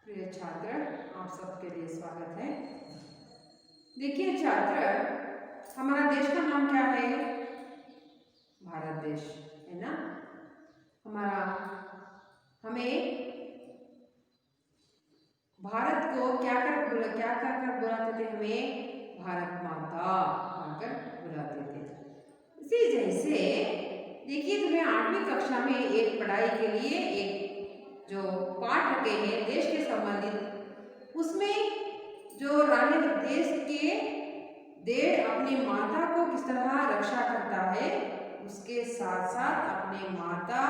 प्रिय छात्र, आप सबके लिए स्वागत है। देखिए छात्र, हमारा देश का नाम क्या है? भारत देश है ना। हमारा हमें भारत को क्या कर बुलाते थे? हमें भारत माता कहकर बुलाते थे। इसी जैसे देखिए, तुम्हें 8वीं कक्षा में एक पढ़ाई के लिए एक जो पाठ रखे हैं देश के संबंधित, उसमें जो रानी देश अपनी माता को किस तरह रक्षा करता है, उसके साथ साथ अपने माता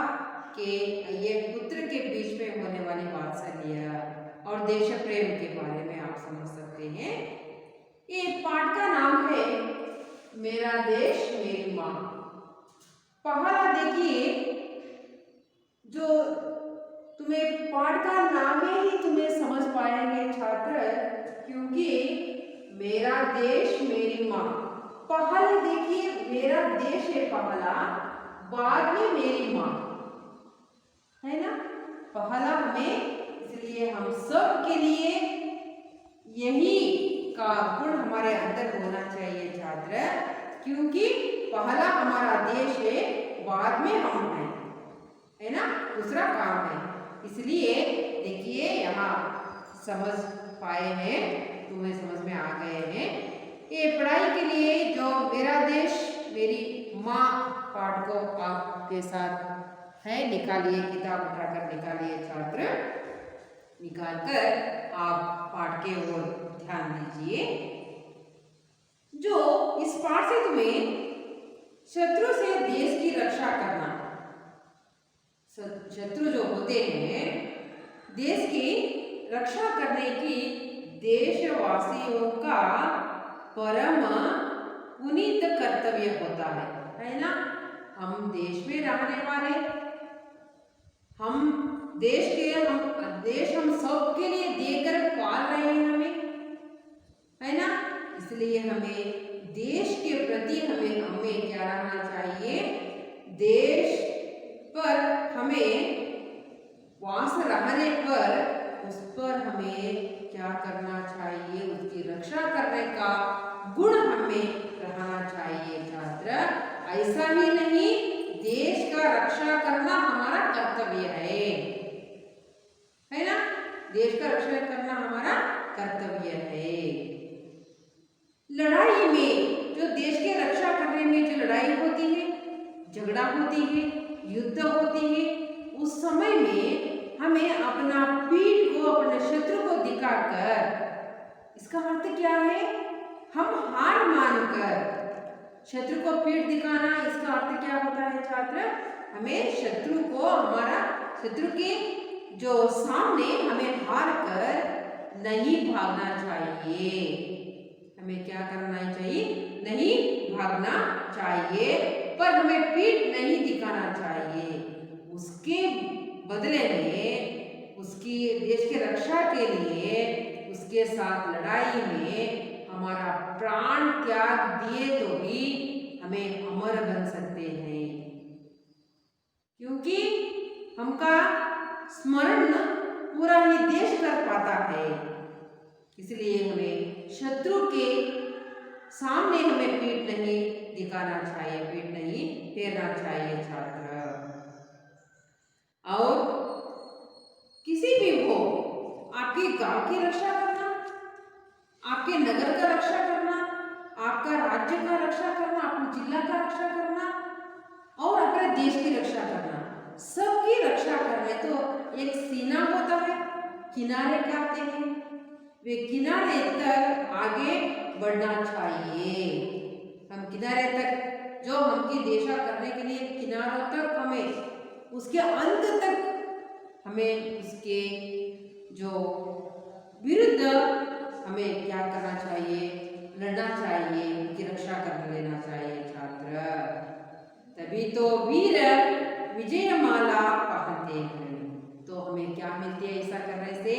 के ये पुत्र के बीच में होने वाली वात्सल्य और देश प्रेम के बारे में आप समझ सकते हैं। ये पाठ का नाम है मेरा देश मेरी माँ। पहला देखिए, जो तुम्हें पाठ का नाम ही तुम्हें समझ पाएंगे छात्र, क्योंकि मेरा देश मेरी माँ। पहले देखिए, मेरा देश है पहला, बाद में मेरी माँ, है ना। पहला हमें, इसलिए हम सब के लिए यही का गुण हमारे अंदर होना चाहिए छात्र, क्योंकि पहला हमारा देश है, बाद में हम हैं, है ना, दूसरा काम है। इसलिए देखिए, यहाँ समझ पाए हैं, तुम्हें समझ में आ गए हैं। ये पढ़ाई के लिए जो मेरा देश मेरी माँ पाठ को आपके साथ है, निकालिए, किताब उठाकर निकालिए छात्र, निकालकर आप पाठ के ओर ध्यान दीजिए। जो इस पाठ से तुम्हें शत्रु से देश की रक्षा करना, शत्रु जो होते हैं देश की रक्षा करने की देशवासियों का परम पुनीत कर्तव्य होता है ना। हम देश में रहने वाले, हम देश हम सबके लिए देकर पाल रहे हैं हमें, है ना। इसलिए हमें देश के प्रति हमें क्या रहना चाहिए? देश पर हमें वास रहने पर उस पर हमें क्या करना चाहिए? उसकी रक्षा करने का गुण हमें रहना चाहिए छात्र। ऐसा ही नहीं, देश का रक्षा करना हमारा कर्तव्य है ना। देश का रक्षा करना हमारा कर्तव्य है। लड़ाई में, जो देश की रक्षा करने में जो लड़ाई होती है, झगड़ा होती है, युद्ध होती है, उस समय में हमें अपना पीठ को अपने शत्रु को दिखाकर, इसका अर्थ क्या है? हम हार मानकर शत्रु को पीठ दिखाना, इसका अर्थ क्या होता है छात्र? हमें शत्रु को, हमारा शत्रु के जो सामने हमें हार कर नहीं भागना चाहिए। हमें क्या करना चाहिए? नहीं भागना चाहिए, पर हमें पीठ नहीं दिखाना चाहिए। उसके बदले में, उसकी देश की रक्षा के लिए उसके साथ लड़ाई में हमारा प्राण त्याग दिए तो भी हमें अमर बन सकते हैं, क्योंकि हमका स्मरण पूरा ही देश कर पाता है। इसलिए हमें शत्रु के सामने हमें पीठ नहीं दिखाना चाहिए, पीठ नहीं फेरना चाहिए छात्र। और किसी भी हो, आपके गांव की रक्षा करना, आपके नगर का रक्षा करना, आपका राज्य का रक्षा करना, अपने जिला का रक्षा करना और अपने देश की रक्षा करना, सबकी रक्षा करने तो एक सीना होता है, किनारे कहते हैं, वे किनारे तक आगे बढ़ना चाहिए। हम किनारे तक, जो हमकी देशा करने के लिए किनारों तक, हमें उसके अंत तक हमें उसके जो विरुद्ध हमें क्या करना चाहिए? लड़ना चाहिए, उनकी रक्षा कर लेना चाहिए छात्र। तभी तो वीर विजयमाला पहनते हैं। तो हमें क्या मिलती है ऐसा करने से?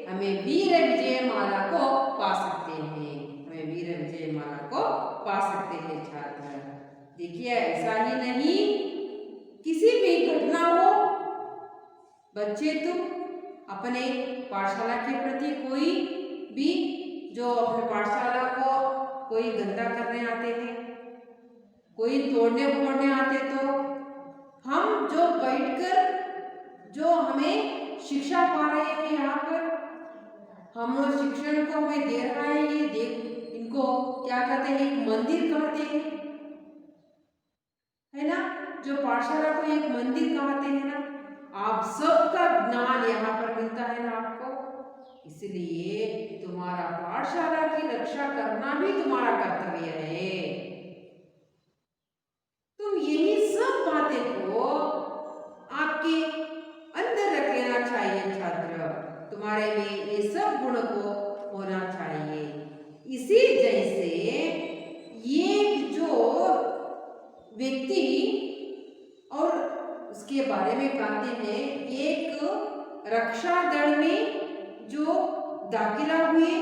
हमें वीर विजयमाला को पा सकते हैं, हमें वीर विजयमाला को पा सकते हैं छात्र। देखिए, ऐसा ही नहीं, किसी भी घटना हो, बच्चे तुम अपने पाठशाला के प्रति कोई भी जो अपने पाठशाला को कोई गंदा करने आते हैं, कोई तोड़ने फोड़ने आते, तो हम जो बैठकर जो हमें शिक्षा पा रहे हैं यहाँ पर, हम शिक्षण को हमें दे रहा है, ये देख इनको क्या कहते हैं, एक मंदिर कहते हैं, है ना। जो पाठशाला को एक मंदिर कहते हैं ना, आप सबका ज्ञान यहाँ पर मिलता है ना आपको। इसलिए तुम्हारा पाठशाला की रक्षा करना भी तुम्हारा कर्तव्य है। तुम यही सब बातें को आपके अंदर रख लेना चाहिए छात्र, तुम्हारे में ये सब गुण को होना चाहिए। इसी जैसे ये जो व्यक्ति और उसके बारे में कहते हैं, एक रक्षा दल में जो दाखिला हुए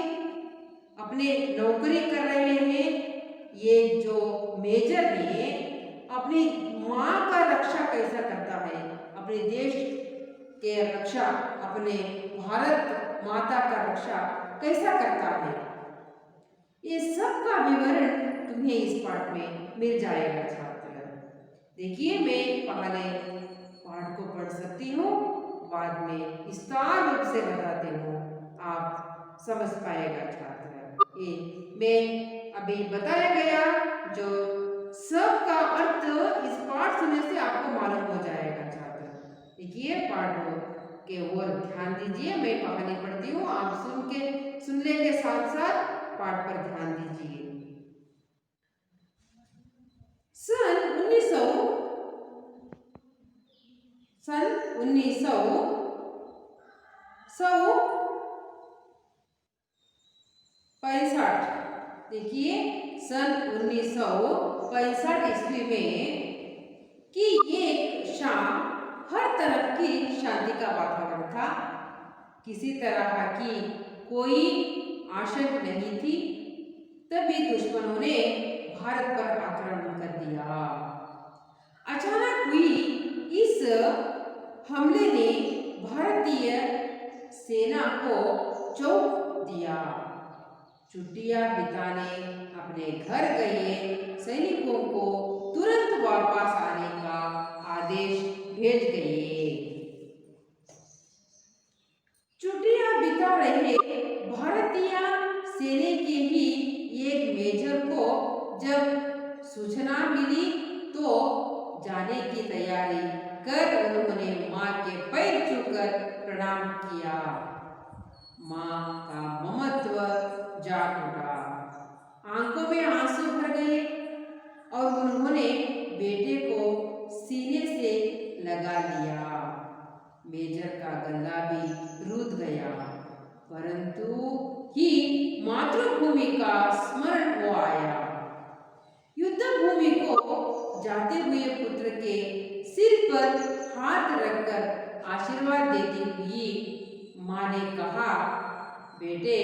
अपने नौकरी कर रहे हैं, ये जो मेजर ने अपनी माँ का रक्षा कैसा करता है, अपने देश के रक्षा, अपने भारत माता का रक्षा कैसा करता है, ये सब का विवरण तुम्हें इस पाठ में मिल जाएगा छात्र। देखिए, मैं पहले पाठ को पढ़ सकती हूँ, बाद में विस्तार रूप से बताती हूँ, आप समझ पाएगा छात्र। ये मैं अभी बताया गया जो सब का अर्थ इस पाठ सुनने से आपको मालूम हो जाएगा छात्र। देखिए, पाठ के ओर ध्यान दीजिए, मैं कहानी पढ़ती हूँ, आप सुनने के साथ साथ पाठ पर ध्यान दीजिए। सन 1965, देखिए सन 1965 ईस्वी में कि एक शाम हर तरफ की शांति का वातावरण था, किसी तरह की कोई आशंका नहीं थी। तभी दुश्मनों ने भारत पर आक्रमण कर दिया। अचानक हुई इस हमले ने भारतीय सेना को चौंक दिया। छुट्टियां बिताने अपने घर गए सैनिकों को तुरंत वापस आने का आदेश भेज गए। छुट्टियां बिता रहे भारतीय सेना के ही एक मेजर को जब सूचना मिली तो जाने की तैयारी कर उन्होंने माँ के पैर छूकर प्रणाम किया। माँ का ममत्व जाग उठा, आंखों में आंसू भर गए और उन्होंने बेटे को सीने से लगा लिया। मेजर का गला भी रुध गया, परंतु ही मातृभूमि का स्मरण हो आया। युद्ध भूमि को जाते हुए पुत्र के सिर पर हाथ रखकर आशीर्वाद देती हुई माँ ने कहा, बेटे,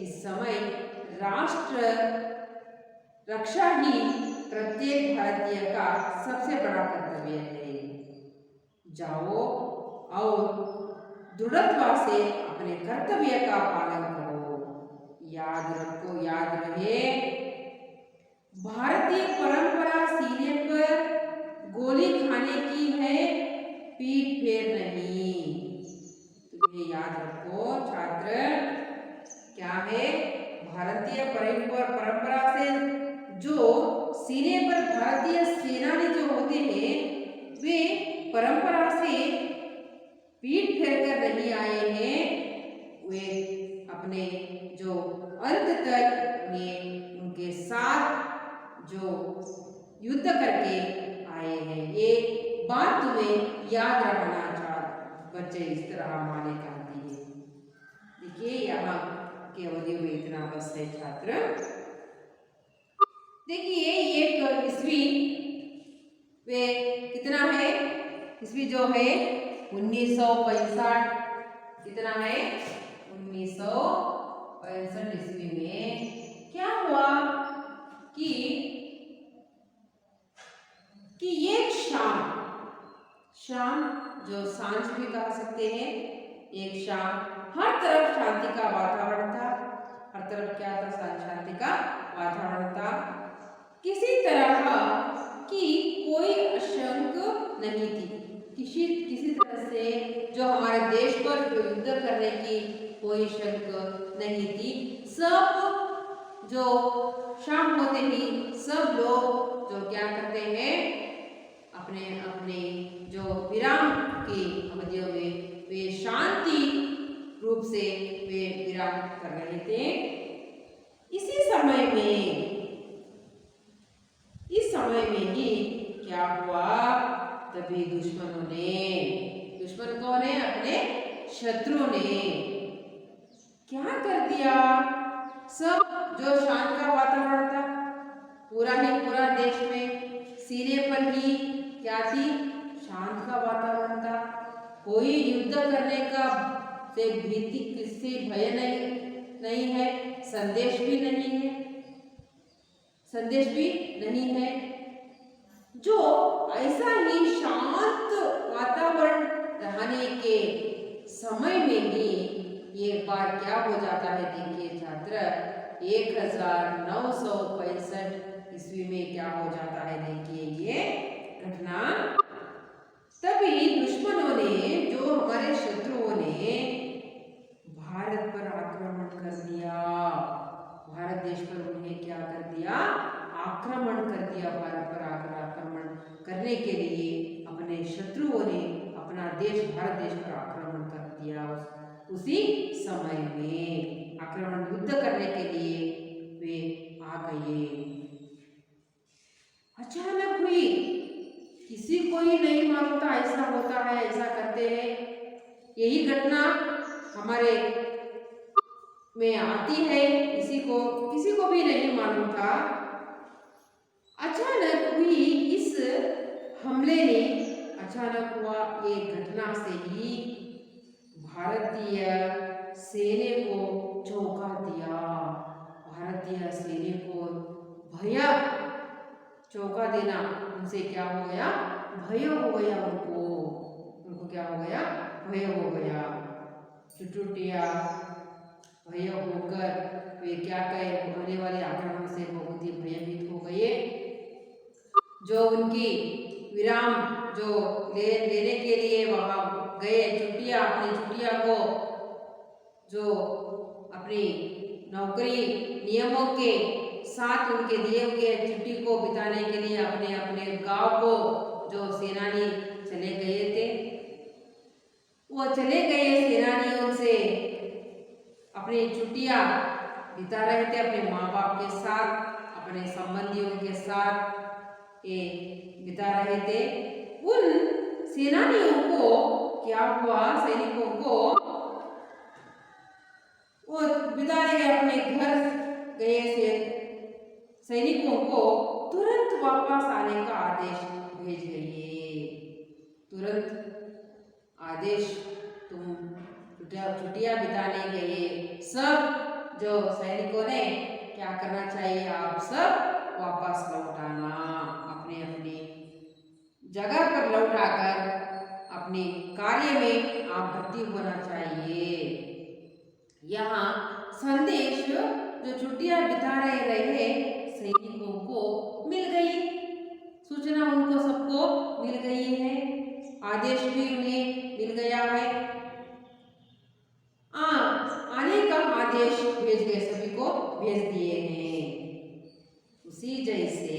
इस समय राष्ट्र रक्षा ही प्रत्येक भारतीय का सबसे बड़ा कर्तव्य है। जाओ और दृढ़ता से अपने कर्तव्य का पालन करो। याद रखो, याद रहे, भारतीय परंपरा सीने पर गोली खाने की है, पीठ फेर नहीं। तुम्हें याद रखो छात्र, क्या है, भारतीय परंपरा से जो सीने पर भारतीय सेनानी जो होते हैं, वे परंपरा से पीठ फेर कर नहीं आए हैं, वे अपने जो अंत तक में उनके साथ जो युद्ध करके आए हैं। ये बात तुम्हें याद रखना चाहिए बच्चे, इस तरह माने कहती है। देखिए, यहाँ के अवधि में इतना बस है छात्र। देखिए, एक ईस्वी वे कितना है, ईस्वी जो है 1965, कितना है 1965 ईस्वी में क्या हुआ कि एक शाम जो सांझ भी कह सकते हैं, एक शाम हर तरफ शांति का वातावरण था। हर तरफ क्या था? शांति का वातावरण था। किसी तरह की कोई आशंक नहीं थी। किसी तरह से जो हमारे देश पर युद्ध करने की कोई शंक नहीं थी। सब जो शाम होते ही सब लोग जो क्या करते हैं, अपने अपने जो विराम की अवधियों में वे शांति रूप से वे विराम कर रहे थे। इस समय में ही क्या हुआ? तभी दुश्मन कौन है? अपने शत्रु ने क्या कर दिया? सब जो शांत का वातावरण था पूरा देश में, सिरे पर ही क्या थी? शांत का वातावरण था। कोई युद्ध करने का से भीति, किससे भय नहीं है, संदेश भी नहीं है। जो ऐसा ही शांत वातावरण रहने के समय में ही एक बार क्या हो जाता है? देखिए छात्र, 1965 ईस्वी में क्या हो जाता है? देखिए ये घटना। तभी दुश्मनों ने, जो हमारे शत्रुओं ने भारत पर आक्रमण कर दिया। भारत देश पर उन्हें क्या कर दिया? आक्रमण कर दिया। भारत पर आक्रमण करने के लिए अपने शत्रुओं ने अपना देश, भारत देश पर आक्रमण कर दिया। उसी समय में आक्रमण, युद्ध करने के लिए वे आ गए। अचानक हुई, किसी को ही नहीं मालूम था ऐसा होता है, ऐसा करते हैं। यही घटना हमारे में आती है, किसी को भी नहीं मालूम था। अचानक हुई इस हमले ने, अचानक हुआ एक घटना से ही भारतीय सेना को चौंका दिया। भारतीय सेना को भय, चौंका देना, उनसे क्या हो गया? भय हो गया। उनको क्या हो गया? भय हो गया। चुटुटिया भय होकर वे क्या कहे? होने वाले आक्रमण से बहुत ही भयभीत हो गए। जो उनकी विराम जो लेने के लिए वहां गए, अपनी छुट्टियां को, जो अपनी नौकरी नियमों के साथ उनके दिए हुए छुट्टी को बिताने के लिए अपने अपने गांव को जो सेनानी चले गए थे, वो चले गए सेनानियों से अपनी छुट्टियां बिता रहे थे अपने माँ बाप के साथ, अपने संबंधियों के साथ ये बिता रहे थे। उन सेनानियों को क्या हुआ? सैनिकों को वो बिताने गए, अपने घर गए से सैनिकों को तुरंत वापस आने का आदेश भेज गए। तुरंत आदेश, तुम छुट्टियां बिताने गए सब जो सैनिकों ने क्या करना चाहिए? आप सब वापस लौट आना, अपने अपनी जगह पर लौट आकर अपने कार्य में आप भर्ती होना चाहिए। यहाँ संदेश जो छुट्टियां बिता रहे सैनिकों को मिल गई, सूचना उनको सबको मिल गई है, आदेश भी उन्हें मिल गया है। आने का आदेश भेज गए, सभी को भेज दिए हैं। उसी जैसे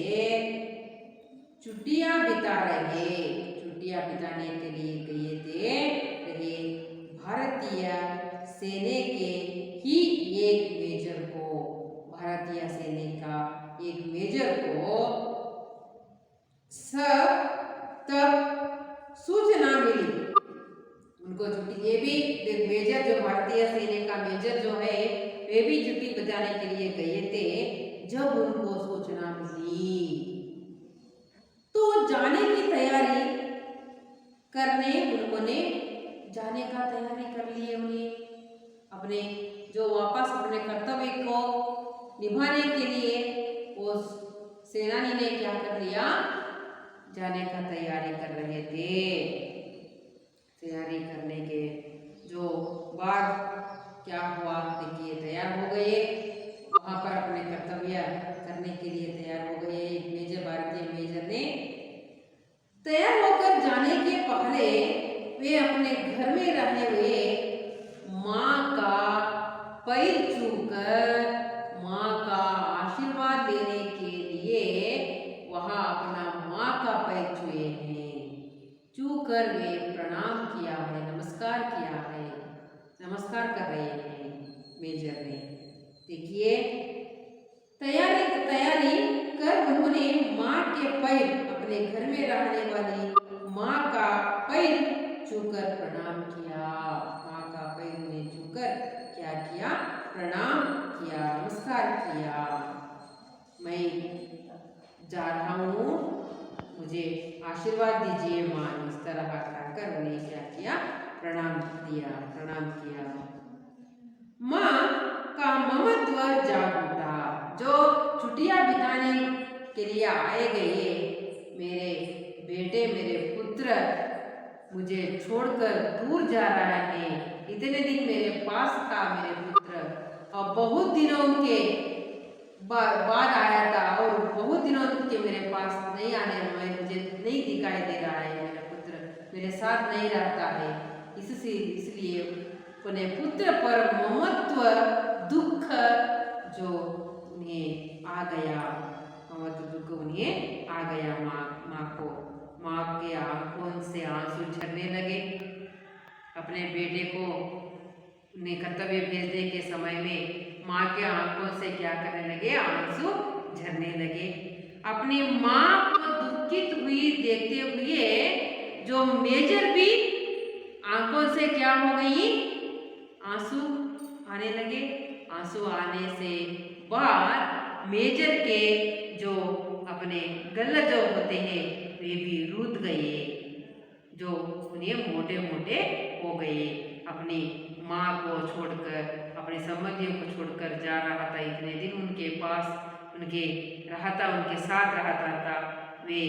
छुट्टियां बिताने के लिए गए थे भारतीय सेना के ही एक मेजर को, भारतीय सेना का एक मेजर को तब सूचना मिली उनको छुट्टी। ये भी मेजर, जो भारतीय सेना का मेजर जो है, वे भी छुट्टी बिताने के लिए गए थे। जब उनको सूचना मिली तो जाने की तैयारी करने, उन्होंने जाने का तैयारी कर लिए। उन्हें अपने जो वापस अपने कर्तव्य को निभाने के लिए वो सेनानी ने क्या कर लिया? जाने का तैयारी कर रहे थे। तैयारी करने के जो बाघ क्या हुआ, देखिए तैयार हो गए, वहां पर अपने कर्तव्य करने के लिए तैयार हो गए। एक मेजर, भारतीय मेजर ने तैयार होकर जाने के पहले वे अपने घर में रहे हुए माँ का पैर छूकर माँ का आशीर्वाद लेने के लिए वहाँ अपना माँ का पैर छुए हैं। छूकर वे प्रणाम किया है, नमस्कार किया है, नमस्कार कर रहे हैं मेजर ने। देखिए तैयारी कर उन्होंने माँ के पैर, अपने घर में रहने वाली माँ का पैर छूकर प्रणाम किया। माँ का पैर उन्हें छूकर क्या किया, प्रणाम किया, नमस्कार किया। मैं जा रहा हूँ, मुझे आशीर्वाद दीजिए माँ, इस तरह कहकर उन्हें क्या किया, प्रणाम दिया, प्रणाम किया। माँ का ममत्व जाग उठा। जो छुट्टियां बिताने के लिए आए गए मेरे बेटे, मेरे पुत्र मुझे छोड़कर दूर जा रहा है। इतने दिन मेरे पास था मेरे पुत्र, और बहुत दिनों के बाद आया था, और बहुत दिनों के मेरे पास नहीं आने में मुझे नहीं दिखाई दे रहा है। मेरा पुत्र मेरे साथ नहीं रहता है, इसलिए अपने पुत्र पर ममत्व दुख जो उन्हें आ गया, ममत्व दुख उन्हें आ गया। माँ को, माँ के आंखों से आंसू झरने लगे। अपने बेटे को उन्हें कर्तव्य भेजने के समय में माँ के आंखों से क्या करने लगे, आंसू झरने लगे। अपनी माँ को दुखित हुई देखते हुए जो मेजर भी आंखों से क्या हो गई, आंसू आने लगे। आंसू आने से बाद मेजर के जो अपने गल जो होते हैं वे भी रुद गए, जो उन्हें मोटे मोटे हो गए। अपनी माँ को छोड़कर, अपने संबंधियों को छोड़कर जा रहा था, इतने दिन उनके पास उनके रहता, उनके साथ रहता था, वे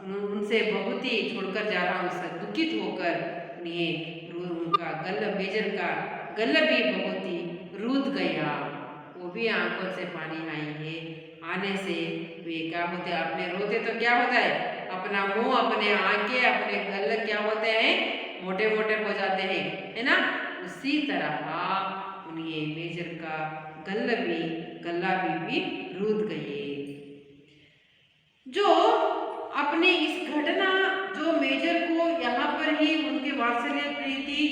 उनसे बहुत ही छोड़कर जा रहा, उससे दुखित होकर उन्हें उनका मेजर का गल भी बहुत ही रुद गया। वो भी आंखों से पानी आई है। आने से वे क्या होते, अपने रोते तो क्या होता है, अपना मुंह, अपने आंखें, अपने गल क्या होते हैं, मोटे मोटे हो जाते हैं, है ना। उसी तरह उन्हें मेजर का गला भी रुद गए। जो अपने इस घटना, जो मेजर को यहाँ पर ही उनके वात्सल्य, प्रीति,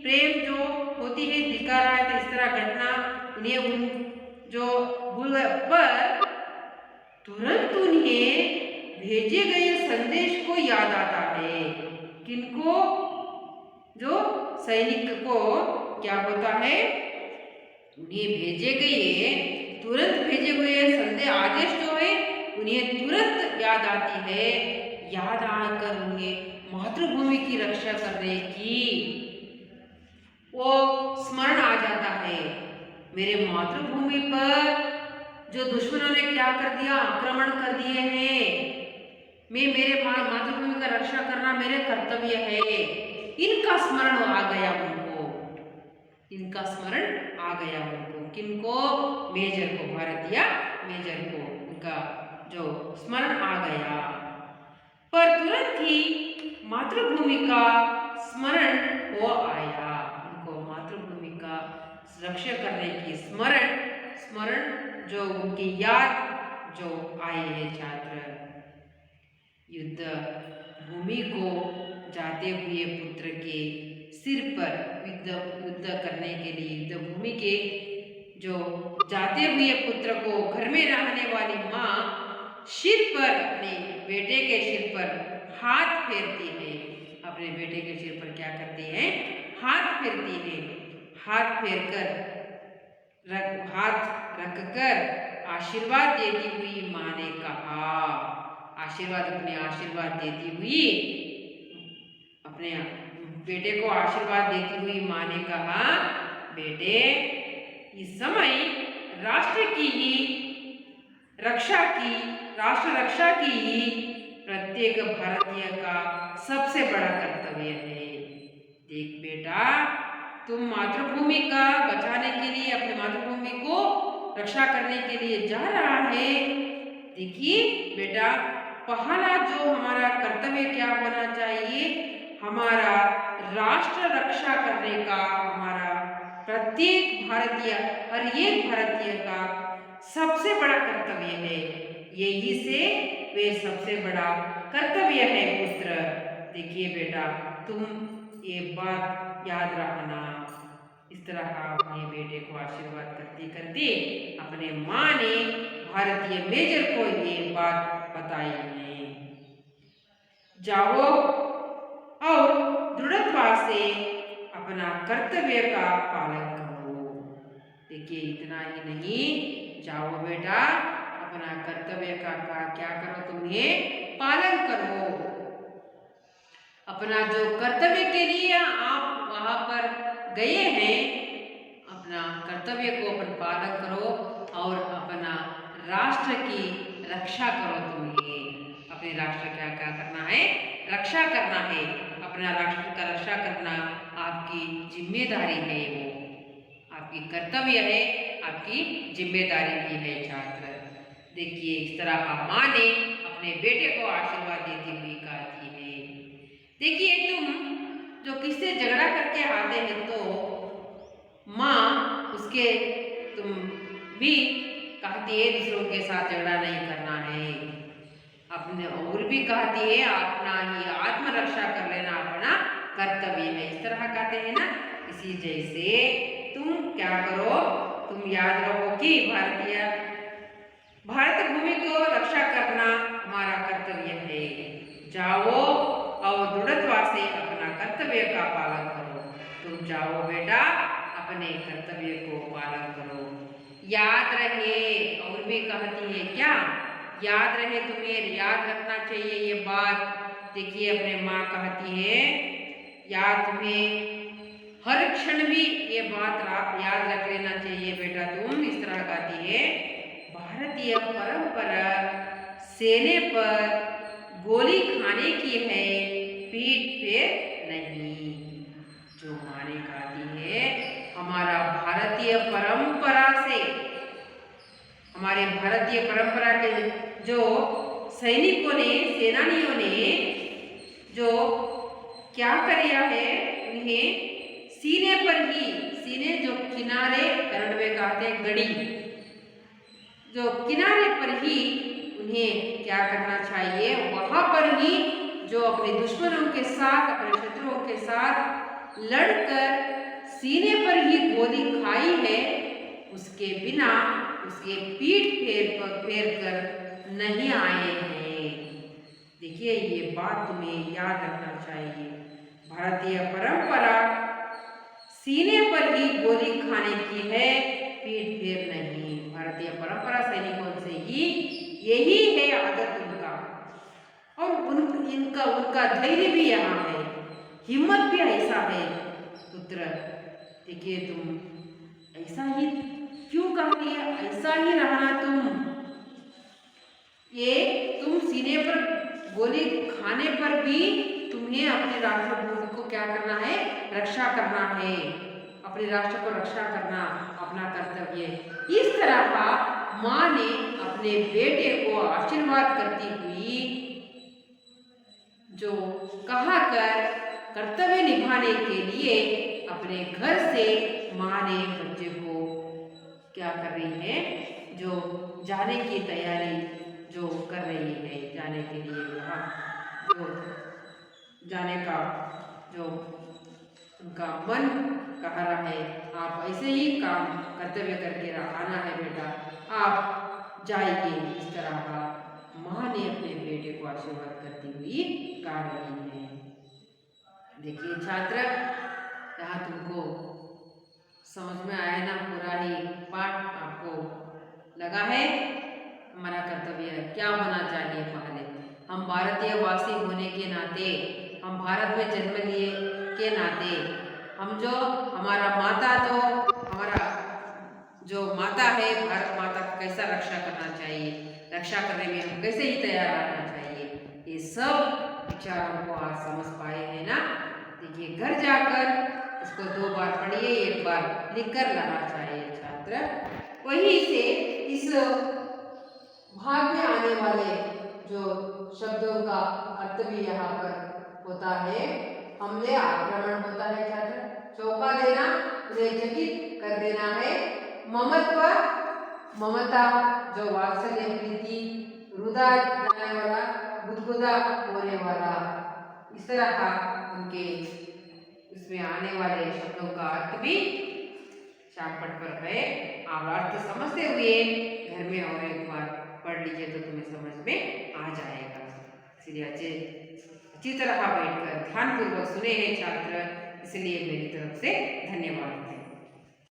प्रेम जो होती है दिखा रहा है, तो इस तरह घटना उन्हें उन जो भूल पर तुरंत उन्हें भेजे गए संदेश को याद आता है। किनको, जो सैनिक को क्या होता है, उन्हें भेजे गए, तुरंत भेजे हुए संदेश, आदेश जो है उन्हें तुरंत याद आती है। याद आकर उन्हें मातृभूमि की रक्षा करने की वो स्मरण आ जाता है। मेरे मातृभूमि पर जो दुश्मनों ने क्या कर दिया, आक्रमण कर दिए हैं, मैं मेरे मातृभूमि का रक्षा करना मेरे कर्तव्य है। इनका स्मरण आ गया उनको, इनका स्मरण आ गया उनको। किनको, मेजर को, भारतीय मेजर को, उनका जो स्मरण आ गया। पर तुरंत ही मातृभूमि का स्मरण हो आया, उनको मातृभूमि का रक्षा करने की स्मरण जो उनकी याद जो आए हैं। छात्र युद्ध भूमि को जाते हुए पुत्र के सिर पर, युद्ध करने के लिए युद्ध भूमि के जो जाते हुए पुत्र को घर में रहने वाली माँ सिर पर, अपने बेटे के सिर पर हाथ फेरती है। अपने बेटे के सिर पर क्या करती है, हाथ फेरती है। हाथ फेर कर हाथ रखकर आशीर्वाद देती हुई माँ ने कहा, आशीर्वाद, अपने आशीर्वाद देती हुई, अपने बेटे को आशीर्वाद देती हुई माँ ने कहा, बेटे इस समय राष्ट्र रक्षा की ही प्रत्येक भारतीय का सबसे बड़ा कर्तव्य है। देख बेटा, तुम मातृभूमि का बचाने के लिए, अपनी मातृभूमि को रक्षा करने के लिए जा रहा है। देखिए बेटा, पहला जो हमारा कर्तव्य क्या होना चाहिए, हमारा राष्ट्र रक्षा करने का हमारा प्रत्येक भारतीय, हर एक भारतीय का सबसे बड़ा कर्तव्य है। यही से वे सबसे बड़ा कर्तव्य है पुत्र। देखिए बेटा, तुम ये बात याद रखना। इस तरह अपने बेटे को आशीर्वाद करते करते अपने माँ ने भारतीय मेजर को ये बात बताई है। जाओ और दृढ़ता से अपना कर्तव्य का पालन करो। देखिए इतना ही नहीं, जाओ बेटा अपना कर्तव्य का क्या करो, तुम्हें पालन करो। अपना जो कर्तव्य के लिए आप वहां पर गए हैं, अपना कर्तव्य को अपन पालन करो और अपना राष्ट्र की रक्षा करो। तुम्हें अपने राष्ट्र क्या क्या करना है, रक्षा करना है। अपना राष्ट्र का रक्षा करना आपकी जिम्मेदारी है, वो आपकी कर्तव्य है, आपकी जिम्मेदारी भी है छात्र। देखिए इस तरह माँ ने अपने बेटे को आशीर्वाद देती हुई कहती है। देखिए तुम जो किससे झगड़ा करके आते हैं तो माँ उसके तुम भी कहती है दूसरों के साथ झगड़ा नहीं करना है। अपने और भी कहती है अपना ही आत्मरक्षा कर लेना अपना कर्तव्य है। इस तरह कहते हैं ना। इसी जैसे तुम क्या करो, तुम याद रखो कि भारत भूमि को रक्षा करना हमारा कर्तव्य है। जाओ और दृढ़ता से अपना कर्तव्य का पालन करो। तुम जाओ बेटा, अपने कर्तव्य को पालन करो। याद रहे, और भी कहती है क्या, याद रहे, तुम्हें याद रखना चाहिए ये बात। देखिए अपने माँ कहती है, याद तुम्हें हर क्षण भी ये बात याद रख लेना चाहिए बेटा। तुम इस तरह कहती है, भारतीय परंपरा सेने पर गोली खाने की है, पीठ पे नहीं। जो माने कहती है, हमारा भारतीय परंपरा से, हमारे भारतीय परंपरा के जो सैनिकों ने, सेनानियों ने जो क्या किया है, उन्हें सीने पर ही, सीने जो किनारे कन्नड़ में कहते हैं गड़ी, जो किनारे पर ही उन्हें क्या करना चाहिए, वहां पर ही जो अपने दुश्मनों के साथ, अपने शत्रुओं के साथ लड़कर सीने पर ही गोली खाई है, उसके बिना उसके पीठ फेर कर नहीं आए हैं। देखिए ये बात तुम्हें याद रखना चाहिए। भारतीय परंपरा सीने पर ही गोली खाने की है, पीठ फेर नहीं। भारतीय परंपरा सैनिकों से ही यही है आदत उनका, और उनका धैर्य भी यहाँ है, हिम्मत भी ऐसा है पुत्र। देखिए तुम ऐसा ही क्यों कहती है, ऐसा ही रहना तुम। ये तुम सीने पर गोली खाने पर भी तुम्हें अपने राष्ट्र भूमि को क्या करना है, रक्षा करना है। अपने राष्ट्र को रक्षा करना अपना कर्तव्य है। इस तरह का माँ ने अपने बेटे को आशीर्वाद करती हुई जो कहा कर कर्तव्य निभाने के लिए अपने घर से माँ ने बच्चे को क्या कर रही है, जो जाने की तैयारी जो कर रही है, जाने के लिए वहाँ जो जाने का जो उनका मन कह रहा है, आप ऐसे ही काम कर्तव्य करके आना है बेटा, आप जाइए। इस तरह का माँ ने अपने बेटे को आशीर्वाद करती हुई कह रही है। देखिए छात्र, यहाँ तुमको समझ में आया ना, पूरा ही पाठ आपको लगा है। हमारा कर्तव्य क्या होना चाहिए, पहले हम भारतीय वासी होने के नाते, हम भारत में जन्म लिए के नाते, हम जो हमारा माता, जो हमारा जो माता है, भारत माता को कैसा रक्षा करना चाहिए, रक्षा करने में हम कैसे ही तैयार रहना चाहिए, ये सब विचार हमको आज समझ पाए हैं ना। देखिए घर जाकर इसको 2 बार पढ़िए, 1 बार लिख कर लाना चाहिए छात्र। वहीं से इस भाग में आने वाले जो शब्दों का अर्थ भी यहाँ पर होता है। हमले, आक्रमण होता है छात्र। चौंका देना, उन्हें चकित कर देना है। ममत्व, ममता जो वात्सल्य, प्रीति, रुदा जाने वाला, गुदगुदा होने वाला, इस तरह का उनके इसमें आने वाले शब्दों का अर्थ भी शामपट पर है। आप अर्थ समझते हुए घर में और एक बार पढ़ लीजिए तो तुम्हें समझ में आ जाएगा। इसलिए अच्छी तरह बैठकर ध्यानपूर्वक सुने हैं छात्र, इसलिए मेरी तरफ से धन्यवाद।